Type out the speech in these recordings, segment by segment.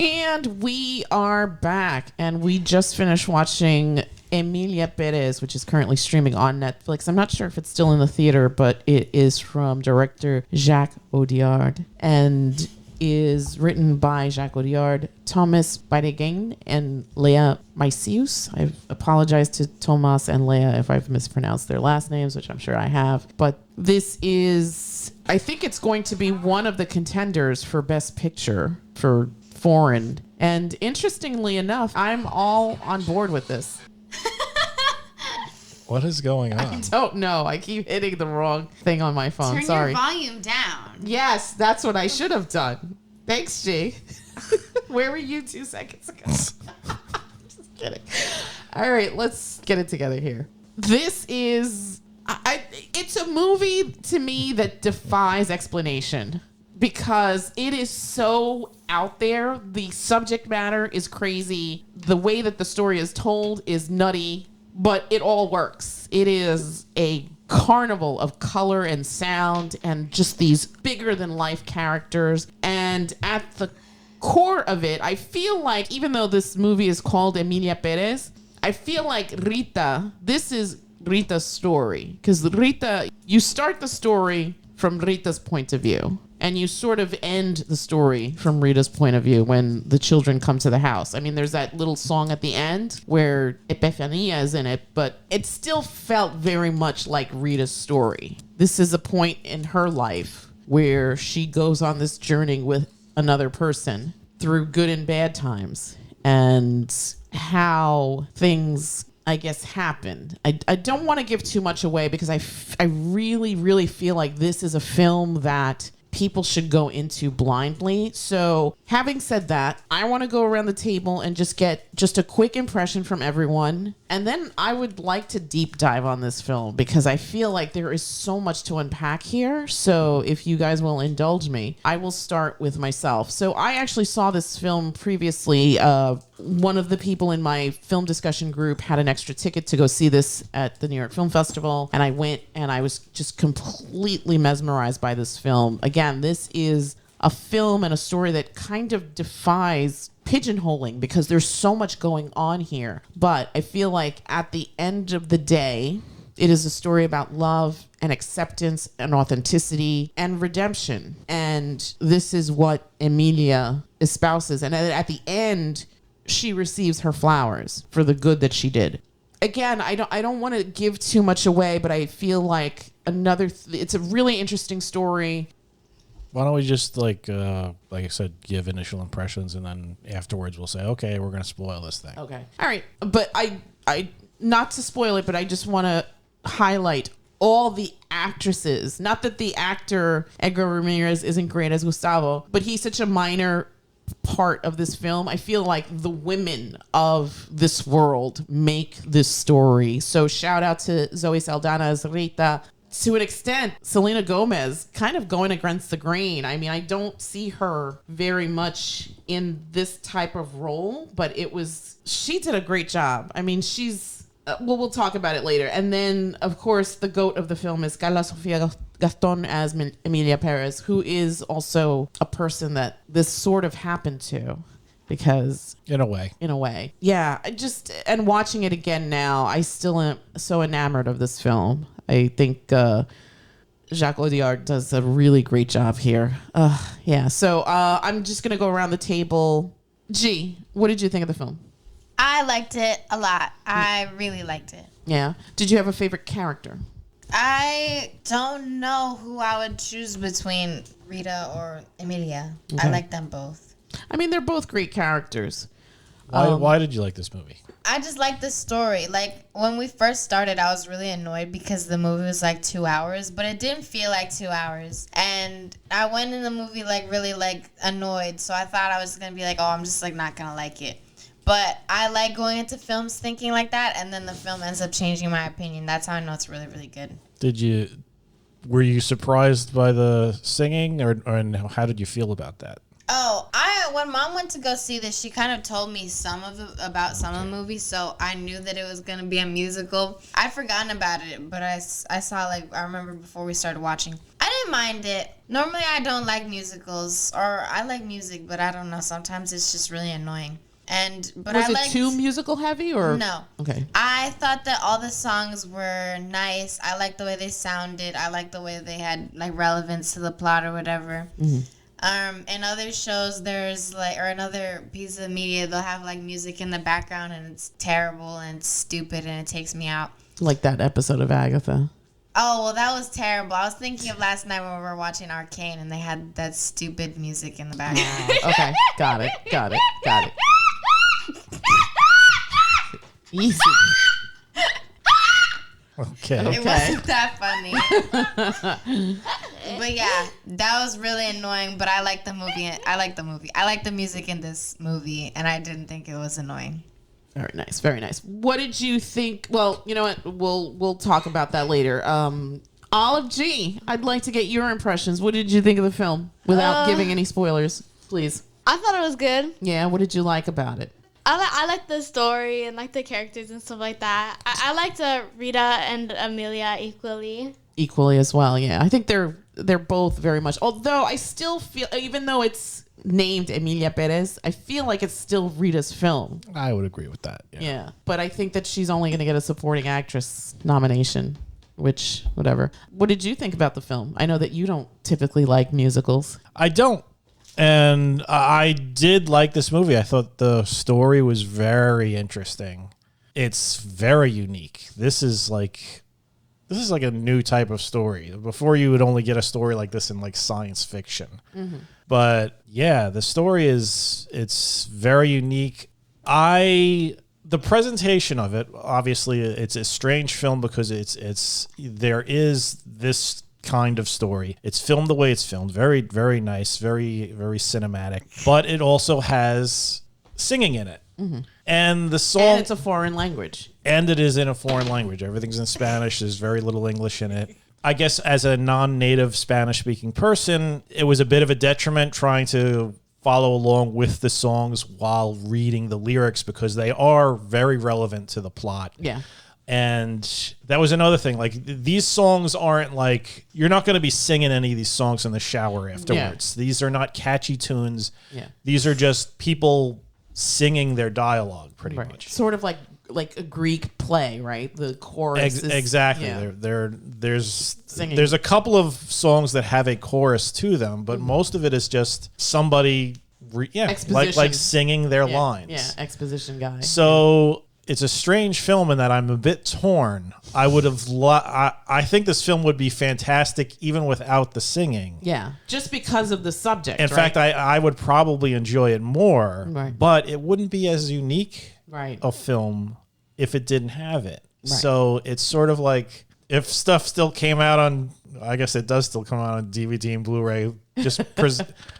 And we are back, and we just finished watching EMILIA PÉREZ, which is currently streaming on Netflix. I'm not sure if it's still in the theater, but it is from director Jacques Audiard and is written by Jacques Audiard, Thomas Bidegain, and Léa Mysius. I apologize to Thomas and Léa if I've mispronounced their last names, which I'm sure I have. But this is, I think it's going to be one of the contenders for Best Picture for foreign. And interestingly enough, I'm all on board with this. What is going on? I don't know. I keep hitting the wrong thing on my phone. Turn your volume down. Yes, that's what I should have done. Thanks, G. Where were you 2 seconds ago? Just kidding. All right, let's get it together here. This is... it's a movie to me that defies explanation because it is so out there. The subject matter is crazy. The way that the story is told is nutty, but it all works. It is a carnival of color and sound and just these bigger than life characters. And at the core of it, I feel like, even though this movie is called EMILIA PÉREZ, I feel like Rita, this is Rita's story. Because Rita, you start the story from Rita's point of view. And you sort of end the story from Rita's point of view when the children come to the house. I mean, there's that little song at the end where Epifania is in it, but it still felt very much like Rita's story. This is a point in her life where she goes on this journey with another person through good and bad times and how things, I guess, happen. I don't want to give too much away because I really, really feel like this is a film that people should go into blindly. So having said that, I want to go around the table and just get just a quick impression from everyone. And then I would like to deep dive on this film because I feel like there is so much to unpack here. So if you guys will indulge me, I will start with myself. So I actually saw this film previously. One of the people in my film discussion group had an extra ticket to go see this at the New York Film Festival. And I went and I was just completely mesmerized by this film. Again, this is a film and a story that kind of defies pigeonholing because there's so much going on here. But I feel like at the end of the day, it is a story about love and acceptance and authenticity and redemption. And this is what Emilia espouses. And at the end, she receives her flowers for the good that she did. Again, I don't want to give too much away, but I feel like it's a really interesting story. Why don't we just, like I said, give initial impressions, and then afterwards we'll say, okay, we're going to spoil this thing. Okay. All right. But I not to spoil it, but I just want to highlight all the actresses. Not that the actor, Edgar Ramirez, isn't great as Gustavo, but he's such a minor part of this film. I feel like the women of this world make this story. So shout out to Zoe Saldana as Rita. To an extent, Selena Gomez kind of going against the grain. I mean, I don't see her very much in this type of role, but she did a great job. I mean, we'll talk about it later. And then, of course, the GOAT of the film is Carla Sofia Gaston as EMILIA PÉREZ, who is also a person that this sort of happened to. Because in a way, yeah, and watching it again now, I still am so enamored of this film. I think Jacques Audiard does a really great job here. Yeah, so I'm just gonna go around the table. G, what did you think of the film? I liked it a lot. I really liked it. Yeah. Did you have a favorite character? I don't know who I would choose between Rita or Emilia. Okay. I like them both. I mean, they're both great characters. Why did you like this movie? I just like the story. Like, when we first started, I was really annoyed because the movie was like 2 hours, but it didn't feel like 2 hours. And I went in the movie like really like annoyed, so I thought I was going to be like, oh, I'm just like not going to like it. But I like going into films thinking like that, and then the film ends up changing my opinion. That's how I know it's really, really good. Were you surprised by the singing, and how did you feel about that? Oh, when Mom went to go see this, she kind of told me about some of the movies, so I knew that it was going to be a musical. I'd forgotten about it, but I saw, like, I remember before we started watching. I didn't mind it. Normally, I don't like musicals, or I like music, but I don't know. Sometimes it's just really annoying. But Was I it liked, too musical heavy or No. Okay. I thought that all the songs were nice. I liked the way they sounded. I liked the way they had like relevance to the plot or whatever. In other shows, there's like, or another piece of media, they'll have like music in the background and it's terrible and it's stupid and it takes me out. Like that episode of Agatha. Oh, well, that was terrible. I was thinking of last night when we were watching Arcane and they had that stupid music in the background. Okay, got it. Easy. Okay. It wasn't that funny. But yeah, that was really annoying, but I like the movie. I like the music in this movie, and I didn't think it was annoying. Very nice, very nice. What did you think? Well, you know what? We'll talk about that later. Olive G, I'd like to get your impressions. What did you think of the film without giving any spoilers, please? I thought it was good. Yeah, what did you like about it? I like the story and like the characters and stuff like that. I liked Rita and Emilia Equally as well, yeah. I think they're both very much. Although I still feel, even though it's named Emilia Perez, I feel like it's still Rita's film. I would agree with that. Yeah, but I think that she's only going to get a supporting actress nomination, which, whatever. What did you think about the film? I know that you don't typically like musicals. I don't. And I did like this movie. I thought the story was very interesting. It's very unique. This is like a new type of story. Before, you would only get a story like this in like science fiction. But yeah, the story it's very unique. The presentation of it, obviously, it's a strange film because there is this kind of story. It's filmed the way it's filmed. Very, very nice. Very, very cinematic. But it also has singing in it. And the song... And it's a foreign language. And it is in a foreign language. Everything's in Spanish. There's very little English in it. I guess as a non-native Spanish-speaking person, it was a bit of a detriment trying to follow along with the songs while reading the lyrics because they are very relevant to the plot. Yeah. And that was another thing. Like, these songs aren't like, you're not going to be singing any of these songs in the shower afterwards. Yeah. These are not catchy tunes. Yeah. These are just people singing their dialogue pretty much. Sort of like a Greek play, right? The chorus is, exactly. Yeah. There's a couple of songs that have a chorus to them, but most of it is just somebody like singing their lines. Yeah, exposition guy. So it's a strange film in that I'm a bit torn. I would have I think this film would be fantastic even without the singing. Yeah, just because of the subject. In fact, I would probably enjoy it more, but it wouldn't be as unique a film if it didn't have it. So it's sort of like if stuff still came out on, I guess it does still come out on DVD and Blu-ray, just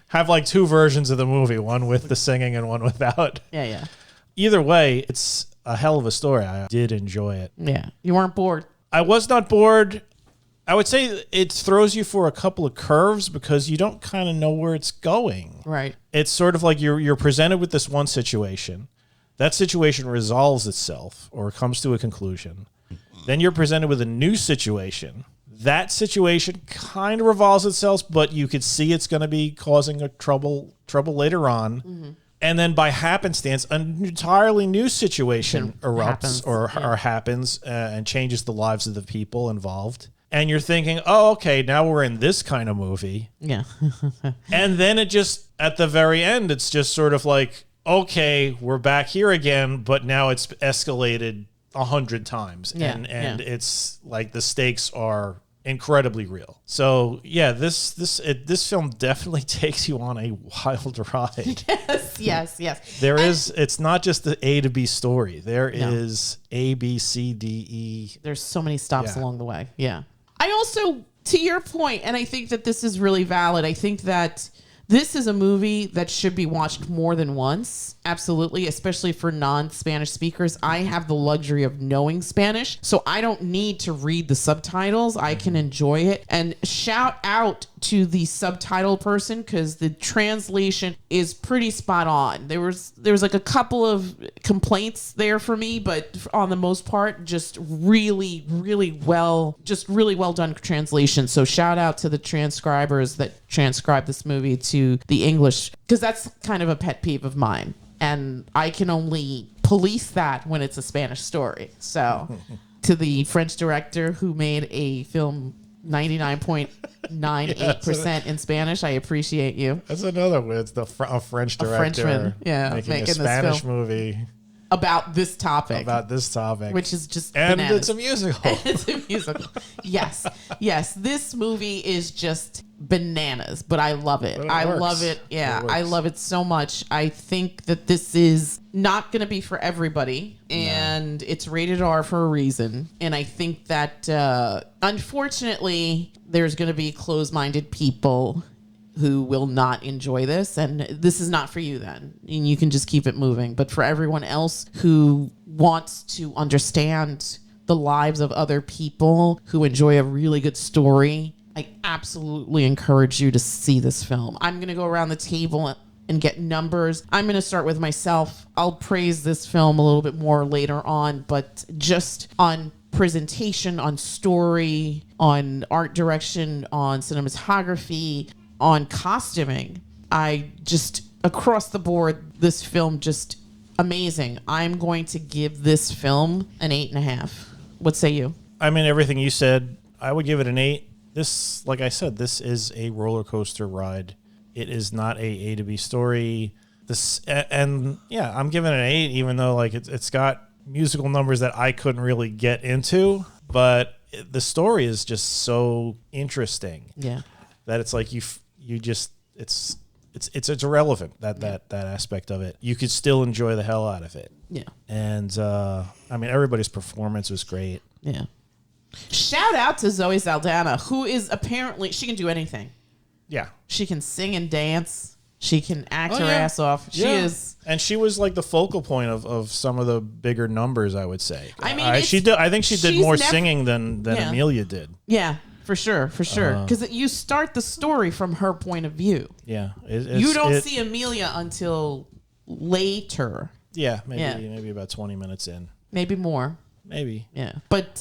have like two versions of the movie, one with the singing and one without. Yeah. Either way, it's a hell of a story. I did enjoy it. Yeah. You weren't bored? I was not bored. I would say it throws you for a couple of curves because you don't kind of know where it's going. Right. It's sort of like you're presented with this one situation. That situation resolves itself or comes to a conclusion. Then you're presented with a new situation. That situation kind of revolves itself, but you could see it's going to be causing a trouble later on. And then by happenstance, an entirely new situation erupts happens and changes the lives of the people involved. And you're thinking, oh, okay, now we're in this kind of movie. Yeah. And then it just, at the very end, it's just sort of like, okay, we're back here again, but now it's escalated 100 times. And it's like the stakes are incredibly real. So yeah, this film definitely takes you on a wild ride. Yes. It's not just the A to B story. There is A, B, C, D, E. There's so many stops along the way. Yeah. I also, to your point, and I think that this is really valid, I think that this is a movie that should be watched more than once. Absolutely, especially for non-Spanish speakers. I have the luxury of knowing Spanish, so I don't need to read the subtitles. I can enjoy it. And shout out to the subtitle person because the translation is pretty spot on. There was like a couple of complaints there for me, but on the most part, just really well done translation. So shout out to the transcribers that transcribed this movie to the English, because that's kind of a pet peeve of mine. And I can only police that when it's a Spanish story. So to the French director who made a film 99.98% in Spanish, I appreciate you. That's another one. It's a French director, Frenchman, making a Spanish movie about this topic, which is just and bananas. it's a musical. It's a musical. Yes. This movie is just bananas, but I love it. Love it. Yeah, I love it so much. I think that this is not going to be for everybody, and it's rated R for a reason. And I think that unfortunately, there's going to be closed-minded people who will not enjoy this, and this is not for you then, and you can just keep it moving. But for everyone else who wants to understand the lives of other people, who enjoy a really good story, I absolutely encourage you to see this film. I'm going to go around the table and get numbers. I'm going to start with myself. I'll praise this film a little bit more later on, but just on presentation, on story, on art direction, on cinematography, on costuming, I just, across the board, this film just amazing. I'm going to give this film an 8.5. What say you? I mean, everything you said, I would give it an 8. This, like I said, this is a roller coaster ride. It is not a to B story. I'm giving it an 8, even though like it's got musical numbers that I couldn't really get into, but the story is just so interesting. Yeah, that it's like it's irrelevant, that aspect of it. You could still enjoy the hell out of it. Yeah. And I mean, everybody's performance was great. Yeah. Shout out to Zoe Saldana, who is apparently, she can do anything. Yeah. She can sing and dance. She can act her ass off. She is. And she was like the focal point of some of the bigger numbers, I would say. I mean, I think she did more singing than Emilia did. Yeah. For sure. Because you start the story from her point of view. Yeah. You don't see Emilia until later. Yeah, maybe about 20 minutes in. Maybe more. Maybe. Yeah. But,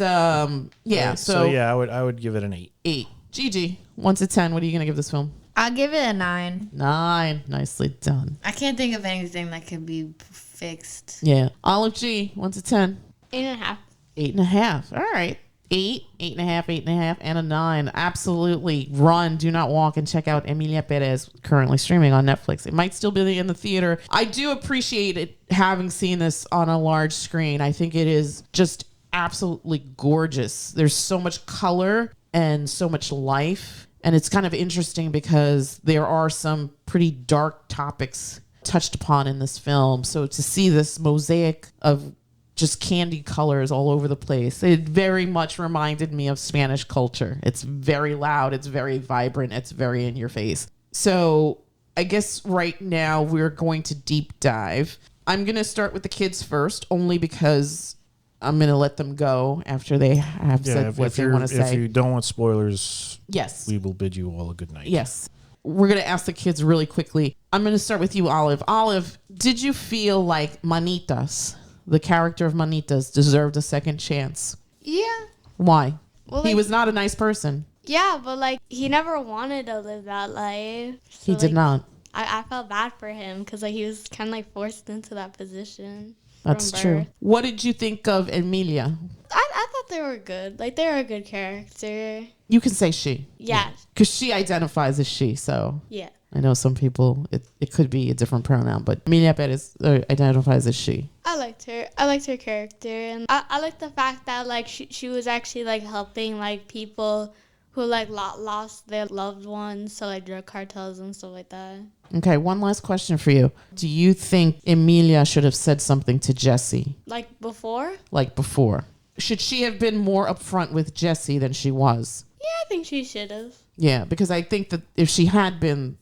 yeah. So yeah, I would give it an 8. 8. Gigi, 1 to 10, what are you going to give this film? I'll give it a 9. 9. Nicely done. I can't think of anything that could be fixed. Yeah. Olive G, 1 to 10. 8.5. 8.5. All right. 8, 8.5, 8.5, and a 9. Absolutely. Run, do not walk, and check out Emilia Perez, currently streaming on Netflix. It might still be in the theater. I do appreciate it, having seen this on a large screen. I think it is just absolutely gorgeous. There's so much color and so much life. And it's kind of interesting because there are some pretty dark topics touched upon in this film. So to see this mosaic of just candy colors all over the place, it very much reminded me of Spanish culture. It's very loud. It's very vibrant. It's very in your face. So I guess right now we're going to deep dive. I'm going to start with the kids first, only because I'm going to let them go after they have said what they want to say. If you don't want spoilers, yes, we will bid you all a good night. Yes. We're going to ask the kids really quickly. I'm going to start with you, Olive. Olive, did you feel like Manitas, the character of Manitas, deserved a second chance? Yeah. Why? Well, he was not a nice person. Yeah, but like he never wanted to live that life. So, He did not. I felt bad for him because like he was kind of like forced into that position. That's true. What did you think of Emilia? I thought they were good. Like they were a good character. You can say she. Yeah. Because she identifies as she, so. Yeah. I know some people, it could be a different pronoun, but Emilia Perez identifies as she. I liked her. I liked her character. And I liked the fact that like she was actually like helping like people who like lost their loved ones, so like drug cartels and stuff like that. Okay, one last question for you. Do you think Emilia should have said something to Jesse? Like before? Like before. Should she have been more upfront with Jesse than she was? Yeah, I think she should have. Yeah, because I think that if she had been,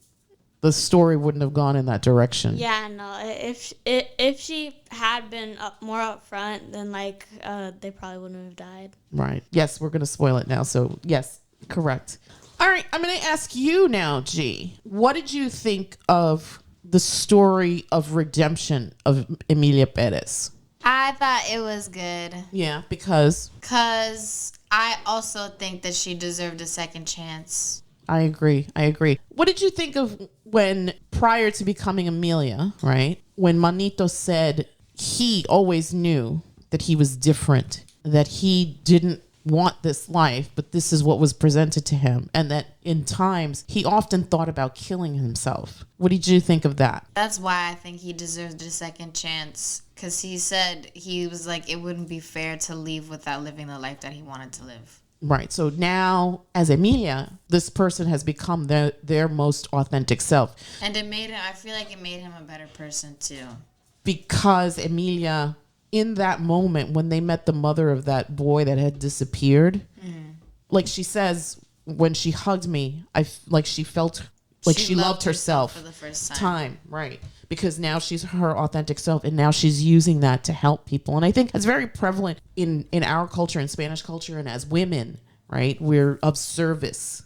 the story wouldn't have gone in that direction. Yeah, no. If she had been more upfront, then like they probably wouldn't have died. Right. Yes, we're gonna spoil it now. So yes, correct. All right, I'm going to ask you now, G. What did you think of the story of redemption of Emilia Perez? I thought it was good. Yeah, because I also think that she deserved a second chance. I agree. What did you think of when, prior to becoming Emilia, right, when Manito said he always knew that he was different, that he didn't want this life, but this is what was presented to him, and that in times he often thought about killing himself. What did you think of that? That's why I think he deserved a second chance, because he said he was like, it wouldn't be fair to leave without living the life that he wanted to live. Right. So now, as Emilia, this person has become their most authentic self. And it made him, I feel like it made him a better person too. Because Emilia, in that moment when they met the mother of that boy that had disappeared, like she says, when she hugged me, she felt like she loved herself for the first time. Right. Because now she's her authentic self, and now she's using that to help people. And I think it's very prevalent in our culture, in Spanish culture, and as women, right? We're of service.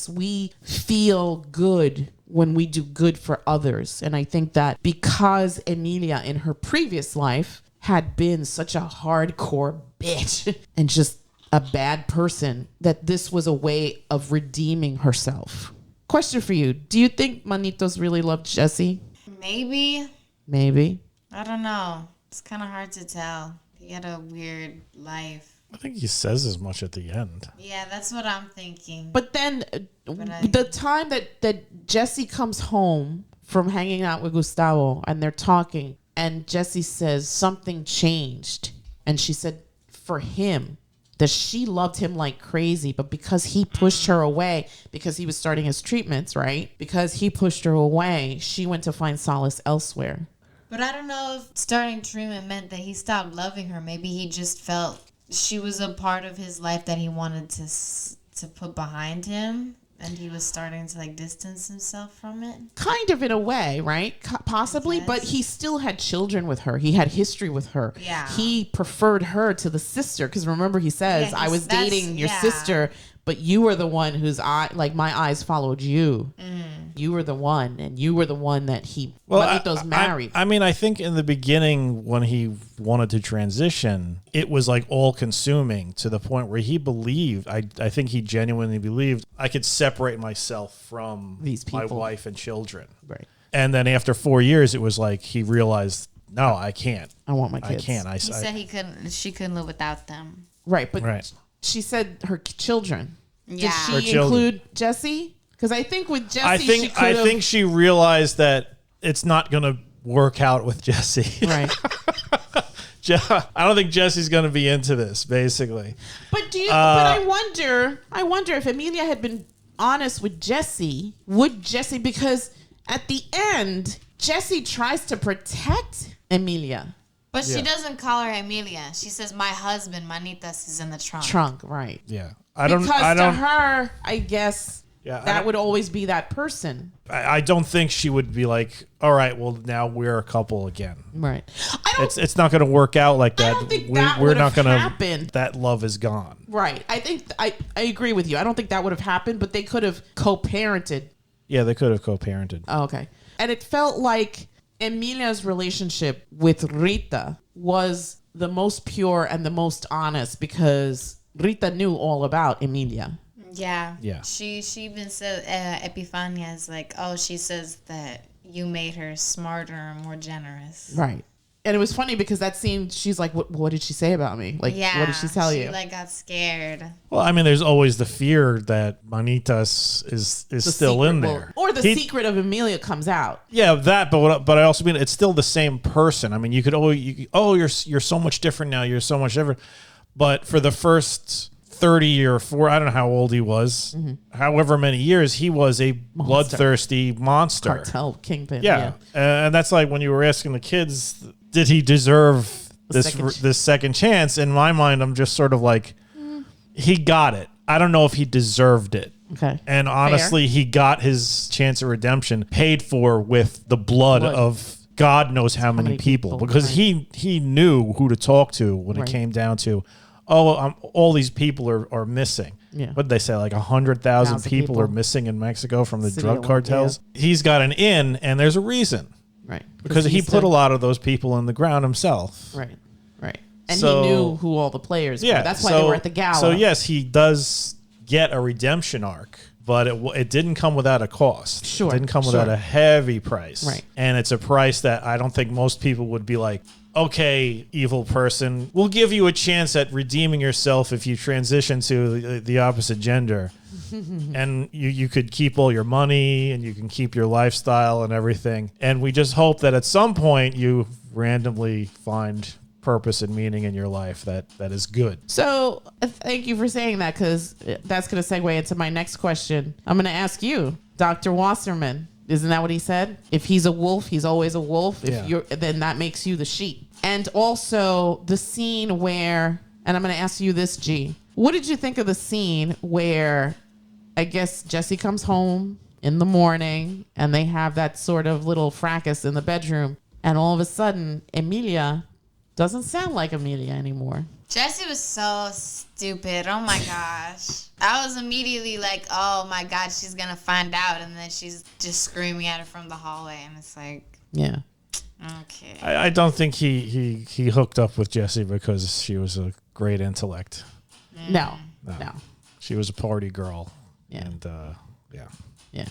We feel good when we do good for others. And I think that because Emilia in her previous life had been such a hardcore bitch and just a bad person, that this was a way of redeeming herself. Question for you. Do you think Manitos really loved Jesse? Maybe. I don't know. It's kind of hard to tell. He had a weird life. I think he says as much at the end. Yeah, that's what I'm thinking. But then the time that Jesse comes home from hanging out with Gustavo and they're talking, and Jesse says something changed, and she said for him that she loved him like crazy, but because he pushed her away, because he was starting his treatments, right? Because he pushed her away, she went to find solace elsewhere. But I don't know if starting treatment meant that he stopped loving her. Maybe he just felt she was a part of his life that he wanted to put behind him, and he was starting to like distance himself from it. Kind of, in a way, right? Possibly, but he still had children with her. He had history with her. Yeah. He preferred her to the sister, because remember he says, I was dating your sister, but you were the one my eyes followed you. You were the one, and you were the one that Manitos married. I mean, I think in the beginning when he wanted to transition, it was like all consuming to the point where he believed, I think he genuinely believed, I could separate myself from these people, my wife and children. Right. And then after 4 years, it was like he realized, no, I can't. I want my kids. I can't. He said she couldn't live without them. Right, but she said her children. Yeah. Did she include Jesse? Because I think with Jesse, I think she realized that it's not going to work out with Jesse. Right. I don't think Jesse's going to be into this, basically. But I wonder if Emilia had been honest with Jesse, would Jesse, because at the end, Jesse tries to protect Emilia. But she doesn't call her Emilia. She says, my husband, Manitas, is in the trunk. Right. Yeah. Because to her, I guess that would always be that person. I don't think she would be like, all right, well, now we're a couple again. Right. It's not going to work out like that. I don't think that would have happened. That love is gone. Right. I think I agree with you. I don't think that would have happened, but they could have co-parented. Yeah, they could have co-parented. Oh, okay. And it felt like Emilia's relationship with Rita was the most pure and the most honest, because Rita knew all about Emilia. Yeah. Yeah. She even said, Epifania is like, she says that you made her smarter and more generous. Right. And it was funny because that scene, she's like, what did she say about me? Like, what did she tell you? She got scared. Well, I mean, there's always the fear that Manitas is still in there. Or the secret of Emilia comes out. Yeah, that, but I also mean, it's still the same person. I mean, you could you're so much different now. You're so much different. But for the first 30 or 40, I don't know how old he was, however many years, he was a bloodthirsty monster. Cartel kingpin. Yeah. And that's like when you were asking the kids, did he deserve this second chance? In my mind, I'm just sort of like, he got it. I don't know if he deserved it. Okay. And honestly, he got his chance of redemption paid for with the blood of God knows how many people. Because he knew who to talk to when it came down to, all these people are missing. Yeah. What did they say? Like 100,000 people are missing in Mexico from the drug cartels. Yeah. He's got an in, and there's a reason. Right. Because he put a lot of those people in the ground himself. Right. And he knew who all the players were. That's why they were at the gala. So, yes, he does get a redemption arc, but it didn't come without a cost. Sure. It didn't come without a heavy price. Right. And it's a price that I don't think most people would be like, okay, evil person, we'll give you a chance at redeeming yourself if you transition to the opposite gender. And you could keep all your money and you can keep your lifestyle and everything. And we just hope that at some point you randomly find purpose and meaning in your life that is good. So thank you for saying that, because that's going to segue into my next question. I'm going to ask you, Dr. Wasserman. Isn't that what he said? If he's a wolf, he's always a wolf. Then that makes you the sheep. And also the scene where, and I'm going to ask you this, G. What did you think of the scene where I guess Jesse comes home in the morning and they have that sort of little fracas in the bedroom, and all of a sudden Emilia doesn't sound like Emilia anymore? Jesse was so stupid. Oh my gosh. I was immediately like, oh my God, she's going to find out. And then she's just screaming at her from the hallway. And it's like, yeah. Okay. I don't think he hooked up with Jessie because she was a great intellect. No. She was a party girl. Yeah. And, Yeah.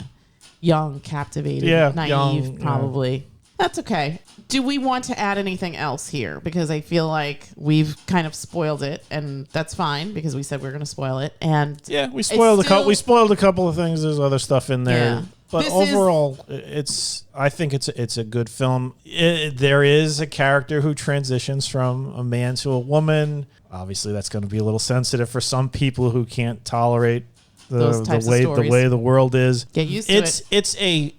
Young, captivated, naive, young, probably. That's okay. Do we want to add anything else here? Because I feel like we've kind of spoiled it, and that's fine because we said we are going to spoil it. And we spoiled a couple of things. There's other stuff in there. Yeah. But overall, I think it's a good film. There is a character who transitions from a man to a woman. Obviously, that's going to be a little sensitive for some people who can't tolerate the way the world is. Get used to it.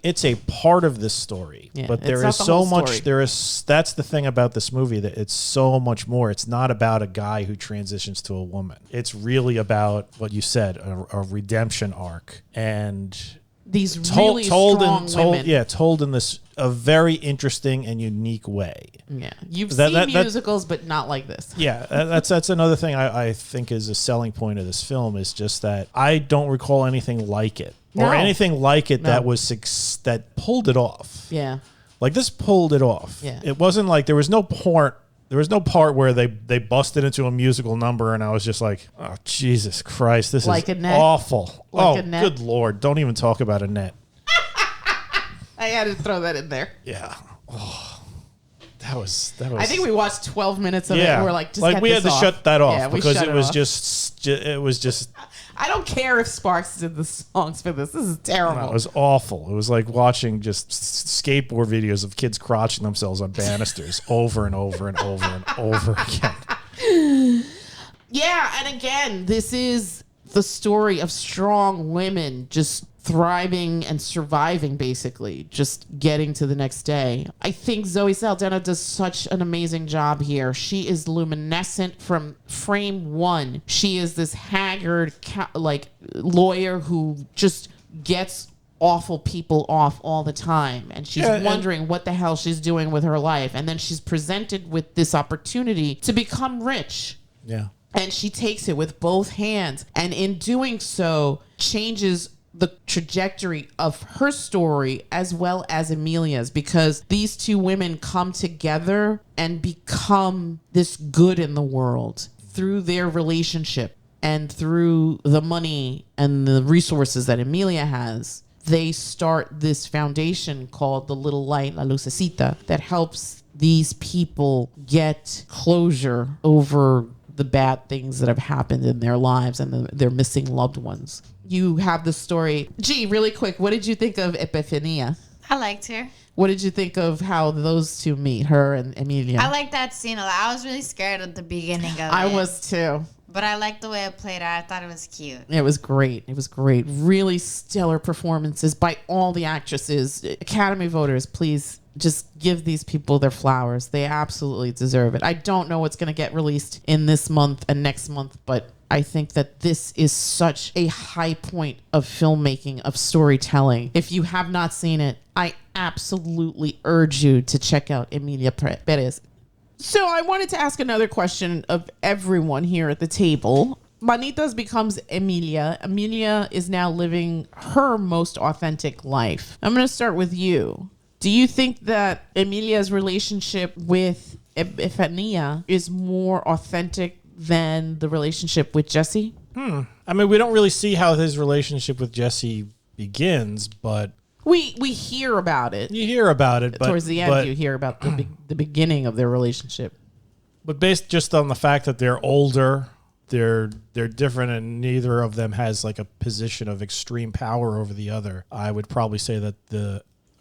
It's a part of this story, but there is so much. That's the thing about this movie, that it's so much more. It's not about a guy who transitions to a woman. It's really about what you said, a redemption arc, and these really strong women. Told in this a very interesting and unique way. Yeah, you've seen musicals, but not like this. Yeah, that's another thing I think is a selling point of this film, is just that I don't recall anything like it or anything like it that pulled it off. Yeah, like this pulled it off. Yeah, it wasn't like there was no part where they busted into a musical number and I was just like, oh Jesus Christ, this is awful. Good Lord, don't even talk about Annette. I had to throw that in there. Yeah. Oh, that was. I think we watched 12 minutes of it and we're like, we had to shut that off because it was just. I don't care if Sparks did the songs for this. This is terrible. No, it was awful. It was like watching just skateboard videos of kids crotching themselves on banisters over and over and over and over again. Yeah, and again, this is the story of strong women just thriving and surviving, basically, just getting to the next day. I think Zoe Saldana does such an amazing job here. She is luminescent from frame one. She is this haggard, lawyer who just gets awful people off all the time, and she's wondering what the hell she's doing with her life, and then she's presented with this opportunity to become rich. Yeah. And she takes it with both hands, and in doing so changes the trajectory of her story as well as Emilia's, because these two women come together and become this good in the world through their relationship and through the money and the resources that Emilia has. They start this foundation called the Little Light, La Lucecita, that helps these people get closure over the bad things that have happened in their lives and their missing loved ones. You have the story. Gee, really quick, what did you think of Epifania? I liked her. What did you think of how those two meet, her and Emilia? I liked that scene a lot. I was really scared at the beginning of it. I was too. But I liked the way it played out. I thought it was cute. It was great. It was great. Really stellar performances by all the actresses. Academy voters, please just give these people their flowers. They absolutely deserve it. I don't know what's going to get released in this month and next month, but I think that this is such a high point of filmmaking, of storytelling. If you have not seen it, I absolutely urge you to check out Emilia Perez. So I wanted to ask another question of everyone here at the table. Manitas becomes Emilia. Emilia is now living her most authentic life. I'm going to start with you. Do you think that Emilia's relationship with Epifania is more authentic than the relationship with Jesse? I mean, we don't really see how his relationship with Jesse begins, but We hear about it. you hear about it. But, Towards the end, you hear about the beginning of their relationship. But based just on the fact that they're older, they're different, and neither of them has like a position of extreme power over the other, I would probably say that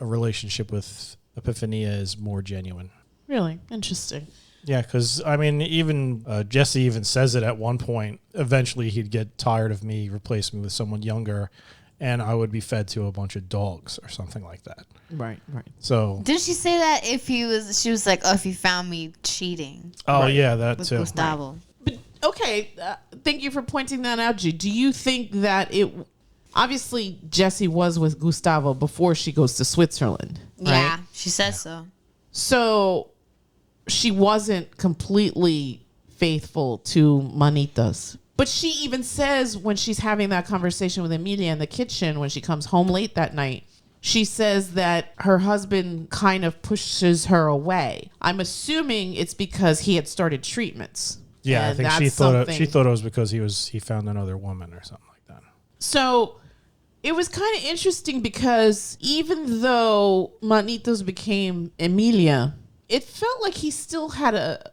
a relationship with Epifania is more genuine. Really? Interesting. Yeah, because, I mean, even Jesse even says it at one point. Eventually, he'd get tired of me, replace me with someone younger, and I would be fed to a bunch of dogs or something like that. Right. So, Didn't she say that she was like, oh, if you found me cheating oh, yeah, that with too. Gustavo? But, okay, thank you for pointing that out, G. Do you think that obviously Jessie was with Gustavo before she goes to Switzerland, right? Yeah, she says so. So she wasn't completely faithful to Manitas. But she even says when she's having that conversation with Emilia in the kitchen, when she comes home late that night, she says that her husband kind of pushes her away. I'm assuming it's because he had started treatments. Yeah, I And think that's she thought something- it was because he found another woman or something like that. So it was kind of interesting because even though Manitos became Emilia, it felt like he still had a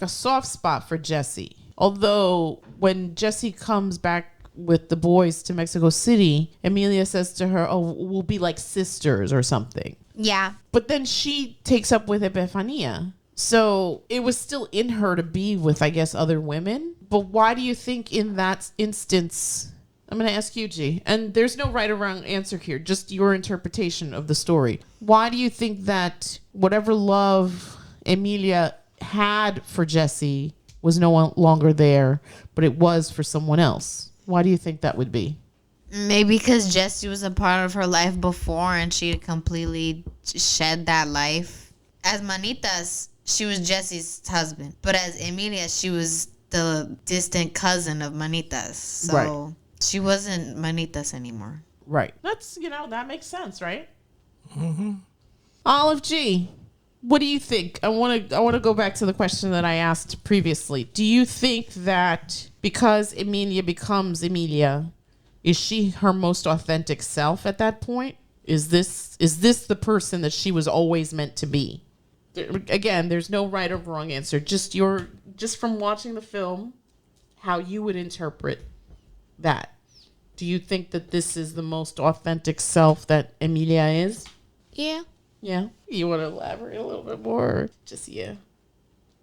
soft spot for Jesse. Although when Jesse comes back with the boys to Mexico City, Emilia says to her, "Oh, we'll be like sisters or something." Yeah. But then she takes up with Epifania. So it was still in her to be with, I guess, other women. But why do you think in that instance... I'm going to ask you, G. And there's no right or wrong answer here, just your interpretation of the story. Why do you think that whatever love Emilia had for Jesse was no longer there, but it was for someone else? Why do you think that would be? Maybe because Jesse was a part of her life before and she had completely shed that life. As Manitas, she was Jesse's husband. But as Emilia, she was the distant cousin of Manitas. So Right. she wasn't Manitas anymore. Right. That's, that makes sense, right? Mm-hmm. Olive G, what do you think? I want to go back to the question that I asked previously. Do you think that because Emilia becomes Emilia, is she her most authentic self at that point? Is this the person that she was always meant to be? Again, there's no right or wrong answer. Just from watching the film, how you would interpret that. Do you think that this is the most authentic self that Emilia is? Yeah. Yeah. You want to elaborate a little bit more? Or just yeah?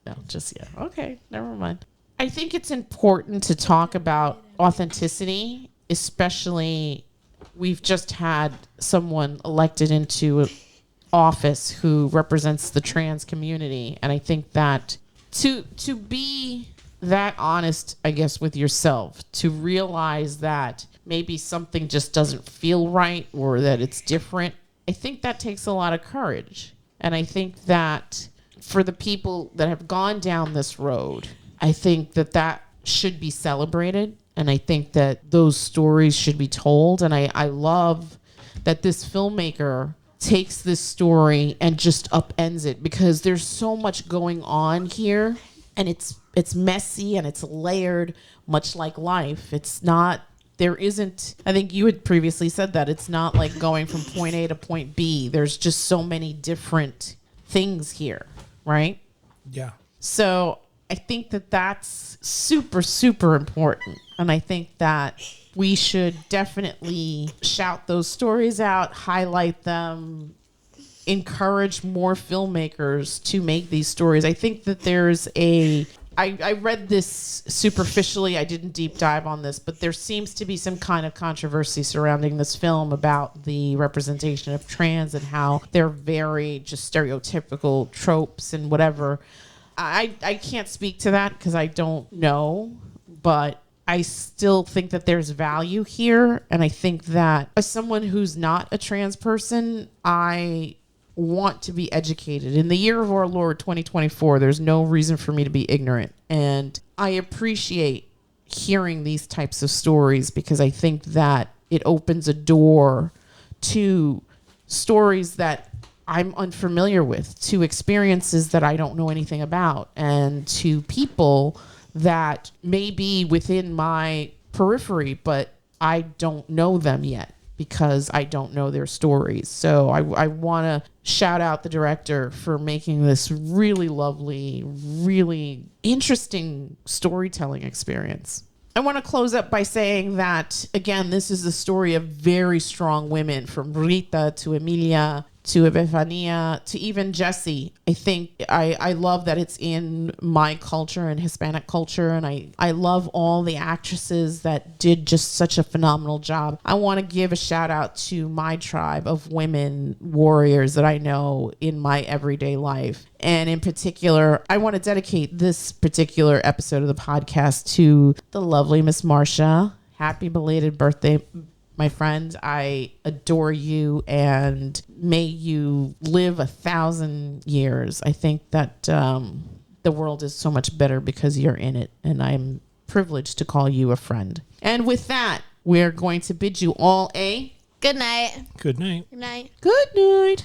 No, just yeah. Okay, never mind. I think it's important to talk about authenticity, especially we've just had someone elected into office who represents the trans community. And I think that to be that honest, I guess, with yourself, to realize that maybe something just doesn't feel right or that it's different, I think that takes a lot of courage. And I think that for the people that have gone down this road, I think that should be celebrated. And I think that those stories should be told. And I love that this filmmaker takes this story and just upends it, because there's so much going on here, and it's messy and it's layered, much like life. There isn't, I think you had previously said that it's not like going from point A to point B. There's just so many different things here, right? Yeah. So I think that that's super, super important. And I think that we should definitely shout those stories out, highlight them, encourage more filmmakers to make these stories. I think that I read this superficially. I didn't deep dive on this, but there seems to be some kind of controversy surrounding this film about the representation of trans and how they're very just stereotypical tropes and whatever. I can't speak to that because I don't know, but I still think that there's value here. And I think that as someone who's not a trans person, I want to be educated. In the year of our Lord 2024, there's no reason for me to be ignorant. And I appreciate hearing these types of stories because I think that it opens a door to stories that I'm unfamiliar with, to experiences that I don't know anything about, and to people that may be within my periphery, but I don't know them yet because I don't know their stories. So I want to shout out the director for making this really lovely, really interesting storytelling experience. I want to close up by saying that, again, this is the story of very strong women, from Rita to Emilia to Ebefania to even Jessie. I think I love that it's in my culture and Hispanic culture, and I love all the actresses that did just such a phenomenal job. I want to give a shout out to my tribe of women warriors that I know in my everyday life. And in particular, I want to dedicate this particular episode of the podcast to the lovely Miss Marsha. Happy belated birthday, my friend. I adore you, and may you live 1,000 years. I think that the world is so much better because you're in it, and I'm privileged to call you a friend. And with that, we're going to bid you all a Good night. Good night. Good night. good night.